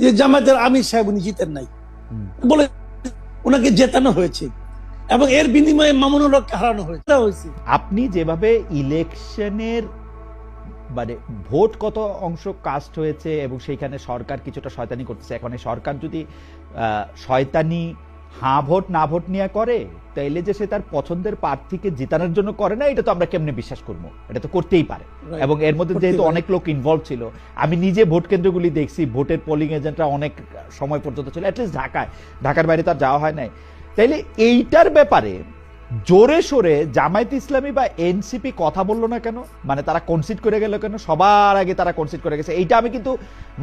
যে জামায়াতের আমির সাহেব উনি জিতেন নাই বলে ওনাকে জেতানো হয়েছে এবং এর বিনিময়ে মামুনুল হককে হারানো হয়েছে। আপনি যেভাবে ইলেকশনের মানে ভোট কত অংশ কাস্ট হয়েছে এবং সেইখানে সরকার কিছুটা শয়তানি করতেছে, এখন এই সরকার যদি শয়তানি হ্যাঁ ভোট না ভোট নিয়ে করে তাইলে যে সে তার পছন্দের প্রার্থীকে জিতানোর জন্য করে না, এটা তো আমরা কেমনে বিশ্বাস করবো? এটা তো করতেই পারে। এবং এর মধ্যে যেহেতু অনেক লোক ইনভলভ ছিল, আমি নিজে ভোট কেন্দ্রগুলি দেখছি, ভোটের পোলিং এজেন্টরা অনেক সময় পর্যন্ত ছিল, অ্যাটলিস্ট ঢাকার বাইরে তার যাওয়া হয় নাই। তাইলে এইটার ব্যাপারে জোরে সোরে জামায়াত ইসলামী বা এনসিপি কথা বললো না কেন? মানে তারা কনসিড করে গেল কেন? সবার আগে তারা কনসিড করে গেছে। এইটা আমি কিন্তু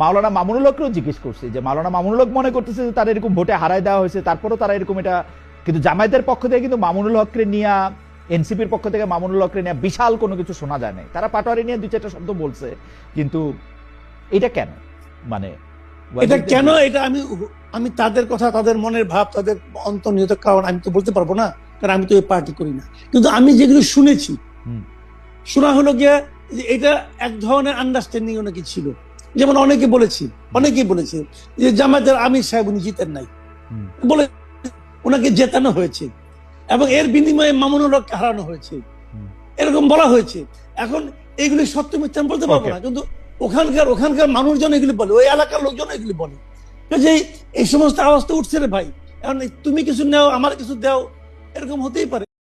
মাওলানা মামুনুল হককেও জিজ্ঞেস করছি যে মাওলানা মামুনুল হক মনে করতেছে যে তারা এরকম ভোটে হারায় দেওয়া হয়েছে, তারপরেও তারা এরকম এটা, কিন্তু জামায়াতের পক্ষ থেকে কিন্তু মামুনুল হককে নিয়ে, এনসিপির পক্ষ থেকে মামুনুল হককে নিয়ে বিশাল কোনো কিছু শোনা যায় নাই। তারা পাটোয়ারি নিয়ে 2-4টা শব্দ বলছে, কিন্তু এটা কেন? মানে এটা কেন, এটা আমি তাদের কথা, তাদের মনের ভাব, তাদের অন্তর্নিহিত কারণ আমি তো বলতে পারবো না, কারণ আমি তো এই পার্টি করি না। কিন্তু আমি যেগুলো শুনেছি, শোনা হলো গিয়ে এটা এক ধরনের আন্ডারস্ট্যান্ডিং নাকি ছিল। যেমন অনেকেই বলেছে যে জামায়াতের আমির সাহেব উনি জিতেন নাই বলে ওনাকে জেতানো হয়েছে এবং এর বিনিময়ে মামুনুল হককে হারানো হয়েছে, এরকম বলা হয়েছে। এখন এগুলি সত্য মিথ্যা আমি বলতে পারবো না, কিন্তু ওখানকার মানুষজন এগুলি বলে, ওই এলাকার লোকজন এগুলি বলে যে এই সমস্ত আওয়াজ তো উঠছে রে ভাই, এখন তুমি কিছু নেও আমার কিছু দাও, এরকম হতেই পারে।